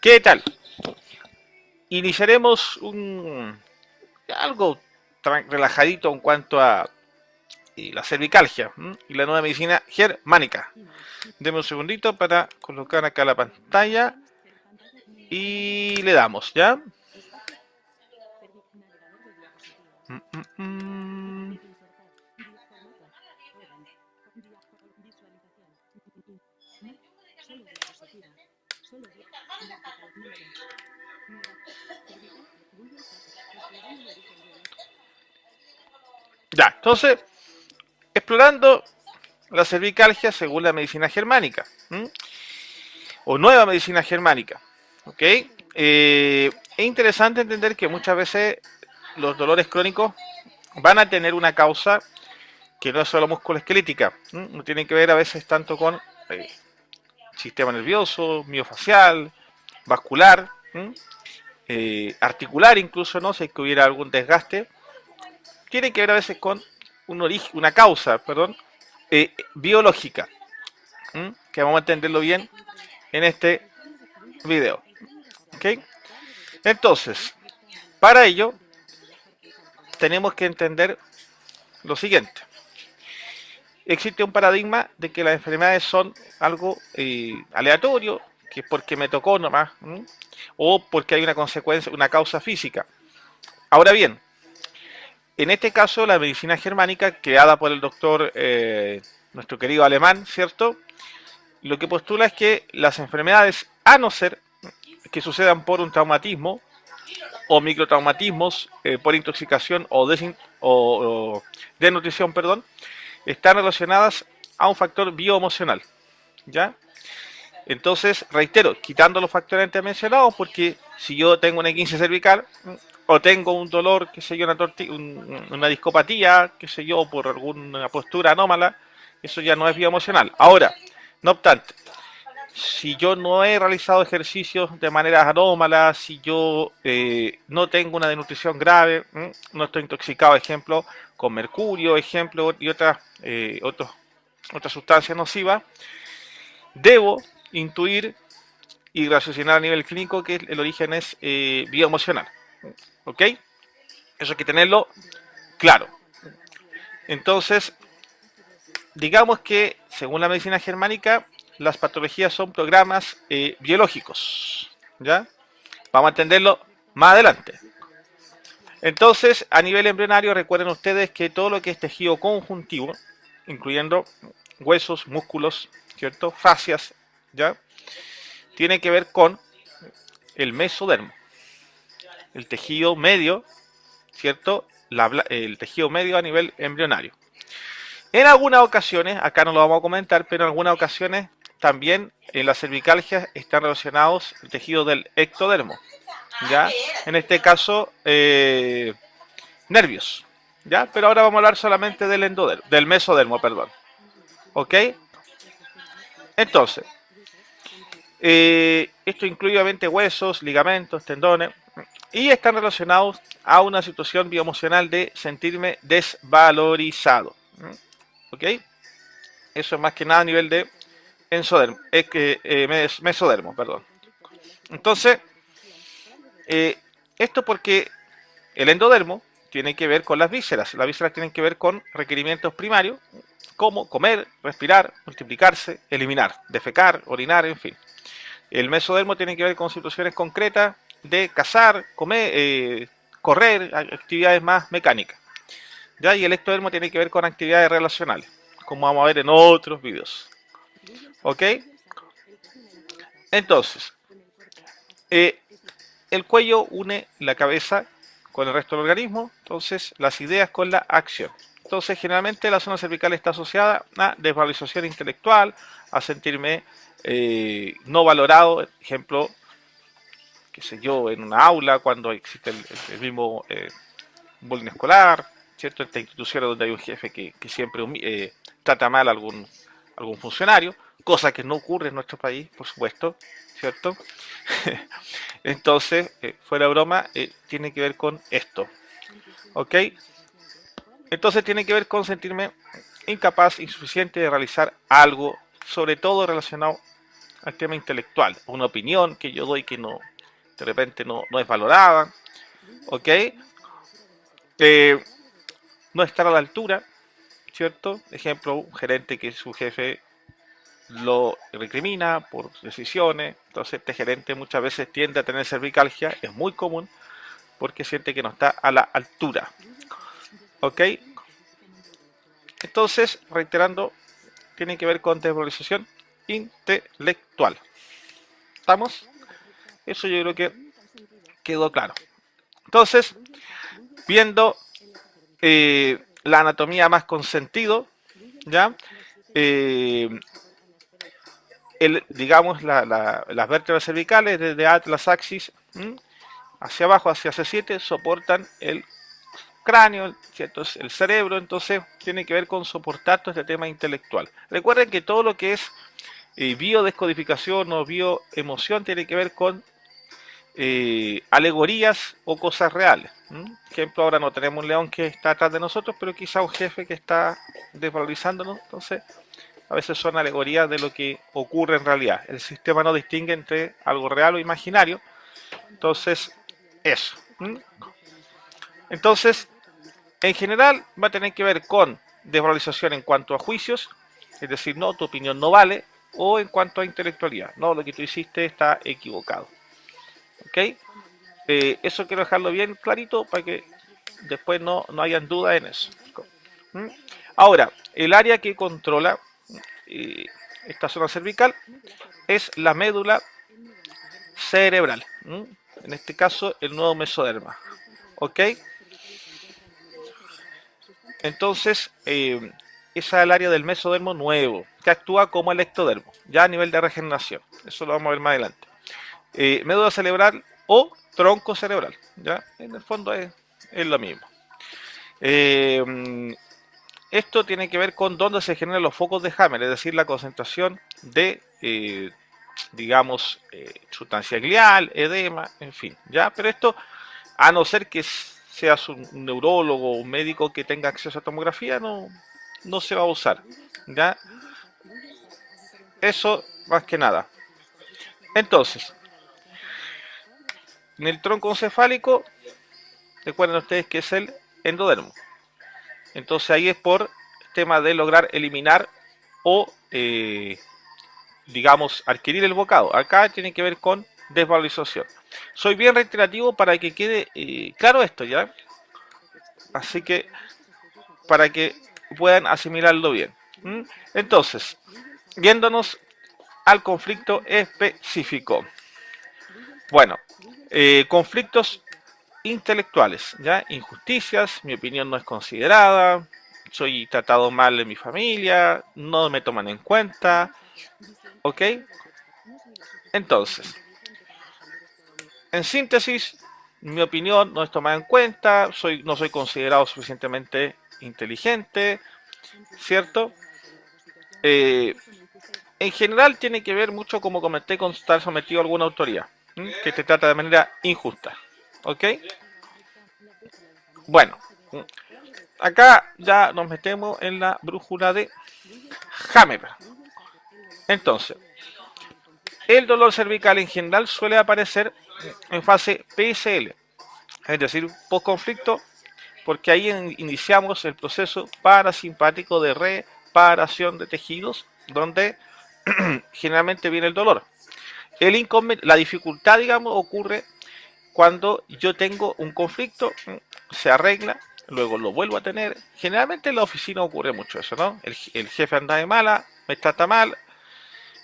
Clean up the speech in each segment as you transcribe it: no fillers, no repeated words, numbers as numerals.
¿Qué tal? Iniciaremos algo relajadito en cuanto a la cervicalgia y la nueva medicina germánica. Deme un segundito para colocar acá la pantalla y le damos, ¿ya? Mm, mm, mm. Ya, entonces, explorando la cervicalgia según la medicina germánica, o nueva medicina germánica, ¿ok? Es interesante entender que muchas veces los dolores crónicos van a tener una causa que no es solo musculoesquelética, no tiene que ver a veces tanto con eh, sistema nervioso, miofacial, vascular, articular incluso, ¿no? Si es que hubiera algún desgaste, tiene que ver a veces con un origen, una causa, perdón, biológica, que vamos a entenderlo bien en este video, ¿ok? Entonces, para ello tenemos que entender lo siguiente. Existe un paradigma de que las enfermedades son algo aleatorio, que es porque me tocó nomás, o porque hay una consecuencia, una causa física. Ahora bien, en este caso la medicina germánica, creada por el doctor, nuestro querido alemán, ¿cierto? Lo que postula es que las enfermedades, a no ser que sucedan por un traumatismo o microtraumatismos, por intoxicación o desnutrición, perdón, están relacionadas a un factor bioemocional, ¿ya? Entonces, reitero, quitando los factores antes mencionados, porque si yo tengo una 15 cervical, o tengo un dolor, qué sé yo, una discopatía, qué sé yo, por alguna postura anómala, eso ya no es bioemocional. Ahora, no obstante, si yo no he realizado ejercicios de manera anómala, si yo no tengo una desnutrición grave, no estoy intoxicado, ejemplo, con mercurio, ejemplo, y otras sustancias nocivas, debo intuir y raciocinar a nivel clínico que el origen es bioemocional. ¿Ok? Eso hay que tenerlo claro. Entonces, digamos que, según la medicina germánica, las patologías son programas biológicos. ¿Ya? Vamos a entenderlo más adelante. Entonces, a nivel embrionario, recuerden ustedes que todo lo que es tejido conjuntivo, incluyendo huesos, músculos, ¿cierto? Fascias, ¿ya? Tiene que ver con el mesodermo, el tejido medio, ¿cierto? El tejido medio a nivel embrionario. En algunas ocasiones, acá no lo vamos a comentar, pero en algunas ocasiones también en la cervicalgia están relacionados el tejido del ectodermo, ¿ya? En este caso, nervios, ¿ya? Pero ahora vamos a hablar solamente del mesodermo, perdón. ¿Ok? Entonces, esto incluye obviamente huesos, ligamentos, tendones, y están relacionados a una situación bioemocional de sentirme desvalorizado. ¿Ok? Eso es más que nada a nivel de mesodermo, perdón. Entonces, esto porque el endodermo tiene que ver con las vísceras. Las vísceras tienen que ver con requerimientos primarios, como comer, respirar, multiplicarse, eliminar, defecar, orinar, en fin. El mesodermo tiene que ver con situaciones concretas de cazar, comer, correr, actividades más mecánicas. ¿Ya? Y el ectodermo tiene que ver con actividades relacionales, como vamos a ver en otros videos. ¿Ok? Entonces, eh, el cuello une la cabeza con el resto del organismo, entonces las ideas con la acción. Entonces, generalmente la zona cervical está asociada a desvalorización intelectual, a sentirme no valorado, ejemplo, qué sé yo, en una aula, cuando existe el mismo bullying escolar, ¿cierto? Esta institución donde hay un jefe que siempre trata mal a algún funcionario, cosa que no ocurre en nuestro país, por supuesto, ¿cierto? Entonces, fuera de broma, tiene que ver con esto, ¿ok? Entonces tiene que ver con sentirme incapaz, insuficiente de realizar algo, sobre todo relacionado al tema intelectual, una opinión que yo doy que no, de repente no es valorada, ¿ok? No estar a la altura, ¿cierto? Ejemplo, un gerente que su jefe lo recrimina por decisiones, entonces este gerente muchas veces tiende a tener cervicalgia, es muy común, porque siente que no está a la altura, ¿ok? Entonces, reiterando, tiene que ver con desvalorización intelectual. ¿Estamos? Eso yo creo que quedó claro. Entonces, viendo la anatomía más con sentido, ¿ya? Eh, digamos, las vértebras cervicales desde Atlas Axis hacia abajo, hacia C7, soportan el cráneo, ¿cierto? El cerebro, entonces tiene que ver con soportar todo este tema intelectual. Recuerden que todo lo que es biodescodificación o bioemoción tiene que ver con alegorías o cosas reales. Ejemplo, ahora no tenemos un león que está atrás de nosotros, pero quizá un jefe que está desvalorizándonos, entonces a veces son alegorías de lo que ocurre en realidad. El sistema no distingue entre algo real o imaginario, entonces eso. Entonces, en general va a tener que ver con desvalorización en cuanto a juicios, es decir, no, tu opinión no vale, o en cuanto a intelectualidad, no, lo que tú hiciste está equivocado. ¿Ok? Eso quiero dejarlo bien clarito para que después no hayan dudas en eso. Ahora, el área que controla esta zona cervical es la médula cerebral. En este caso, el nuevo mesoderma. ¿Ok? Entonces, esa es el área del mesodermo nuevo, que actúa como el ectodermo, ya a nivel de regeneración. Eso lo vamos a ver más adelante. Médula cerebral o tronco cerebral, ya en el fondo es lo mismo. Esto tiene que ver con dónde se generan los focos de Hammer, es decir, la concentración de, digamos, sustancia glial, edema, en fin, ya. Pero esto, a no ser que seas un neurólogo o un médico que tenga acceso a tomografía, no se va a usar, ya. Eso más que nada. Entonces, en el tronco encefálico, recuerden ustedes que es el endodermo. Entonces ahí es por tema de lograr eliminar o, digamos, adquirir el bocado. Acá tiene que ver con desvalorización. Soy bien reiterativo para que quede claro esto, ¿ya? Así que, para que puedan asimilarlo bien. Entonces, yéndonos al conflicto específico. Bueno, conflictos intelectuales, ¿ya? Injusticias, mi opinión no es considerada, soy tratado mal en mi familia, no me toman en cuenta, ¿ok? Entonces, en síntesis, mi opinión no es tomada en cuenta, no soy considerado suficientemente inteligente, ¿cierto? En general tiene que ver mucho, como comenté, con estar sometido a alguna autoridad, que te trata de manera injusta, ¿ok? Bueno, acá ya nos metemos en la brújula de Hammer. Entonces, el dolor cervical en general suele aparecer en fase PSL, es decir, post-conflicto, porque ahí iniciamos el proceso parasimpático de reparación de tejidos, donde generalmente viene el dolor. La dificultad, digamos, ocurre cuando yo tengo un conflicto, se arregla, luego lo vuelvo a tener. Generalmente en la oficina ocurre mucho eso, ¿no? El jefe anda de mala, me trata mal,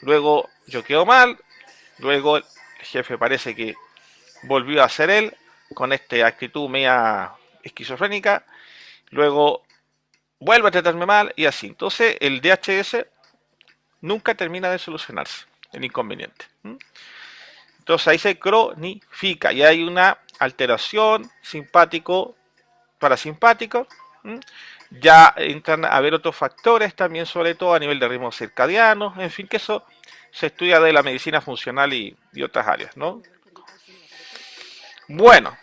luego yo quedo mal, luego el jefe parece que volvió a ser él, con esta actitud media esquizofrénica, luego vuelve a tratarme mal y así. Entonces el DHS nunca termina de solucionarse el inconveniente. Entonces ahí se cronifica y hay una alteración simpático parasimpático. Ya entran a ver otros factores también, sobre todo a nivel de ritmo circadiano, en fin, que eso se estudia de la medicina funcional y otras áreas, ¿no? Bueno,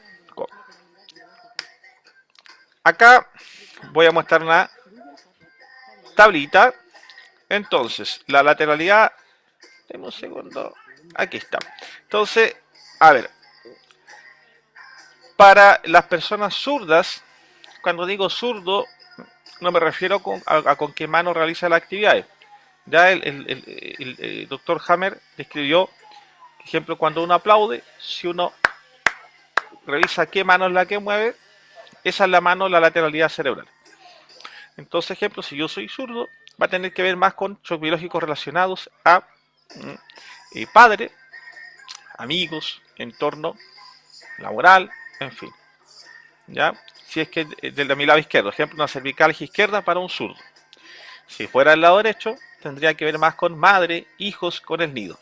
acá voy a mostrar una tablita. Entonces, la lateralidad Deme un segundo. Aquí está. Entonces, a ver, para las personas zurdas, cuando digo zurdo, no me refiero a con qué mano realiza las actividades. Ya el doctor Hammer describió, por ejemplo, cuando uno aplaude, si uno revisa qué mano es la que mueve, esa es la mano, la lateralidad cerebral. Entonces, ejemplo, si yo soy zurdo, va a tener que ver más con hechos biológicos relacionados a padre, amigos, entorno laboral, en fin. ¿Ya? Si es que de mi lado izquierdo, ejemplo, una cervicalgia izquierda para un zurdo. Si fuera del lado derecho, tendría que ver más con madre, hijos, con el nido.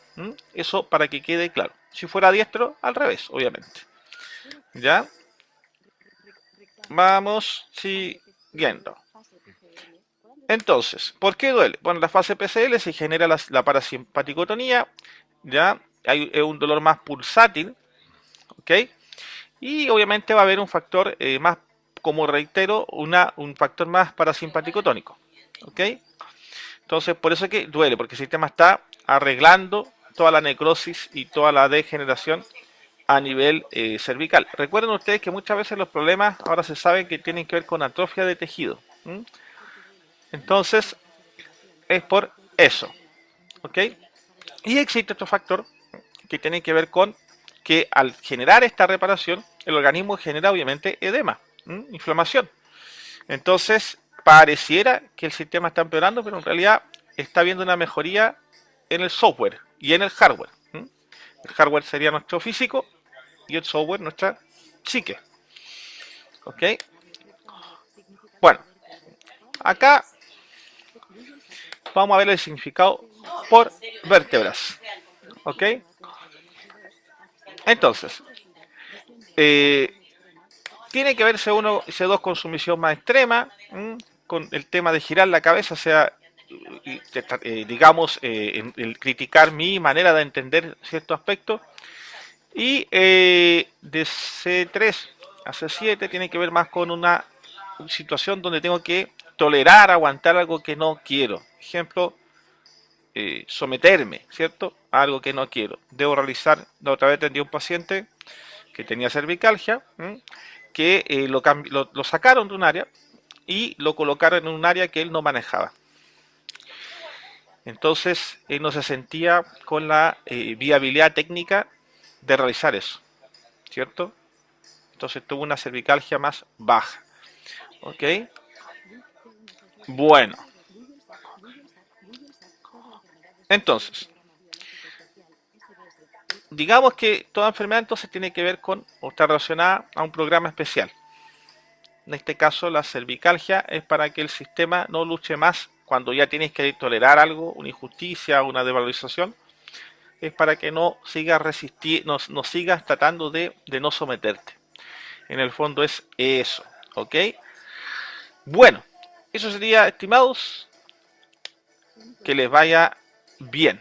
Eso para que quede claro. Si fuera diestro, al revés, obviamente. ¿Ya? Vamos siguiendo. Entonces, ¿por qué duele? Bueno, en la fase PCL se genera la parasimpaticotonía, ¿ya? Hay un dolor más pulsátil, ¿ok? Y obviamente va a haber un factor más, como reitero, un factor más parasimpaticotónico, ¿ok? Entonces, por eso es que duele, porque el sistema está arreglando toda la necrosis y toda la degeneración a nivel cervical. Recuerden ustedes que muchas veces los problemas ahora se sabe que tienen que ver con atrofia de tejido. Entonces, es por eso, ¿ok? Y existe otro factor que tiene que ver con que al generar esta reparación, el organismo genera obviamente edema, inflamación. Entonces, pareciera que el sistema está empeorando, pero en realidad está habiendo una mejoría en el software y en el hardware. El hardware sería nuestro físico y el software nuestra psique. ¿Ok? Bueno, acá vamos a ver el significado por vértebras. ¿Ok? Entonces, tiene que verse uno, C2 con sumisión más extrema, con el tema de girar la cabeza, o sea, digamos, el criticar mi manera de entender ciertos aspectos. Y de C3 a C7 tiene que ver más con una situación donde tengo que tolerar, aguantar algo que no quiero. Ejemplo, someterme, ¿cierto? A algo que no quiero. Debo realizar, la otra vez atendí a un paciente que tenía cervicalgia, que lo sacaron de un área y lo colocaron en un área que él no manejaba. Entonces, él no se sentía con la viabilidad técnica de realizar eso, ¿cierto? Entonces tuvo una cervicalgia más baja. ¿Ok? Bueno. Entonces, digamos que toda enfermedad entonces tiene que ver con o está relacionada a un programa especial. En este caso, la cervicalgia es para que el sistema no luche más cuando ya tienes que tolerar algo, una injusticia, una devalorización. Es para que no sigas no sigas tratando de no someterte. En el fondo es eso, ¿ok? Bueno, eso sería, estimados, que les vaya bien.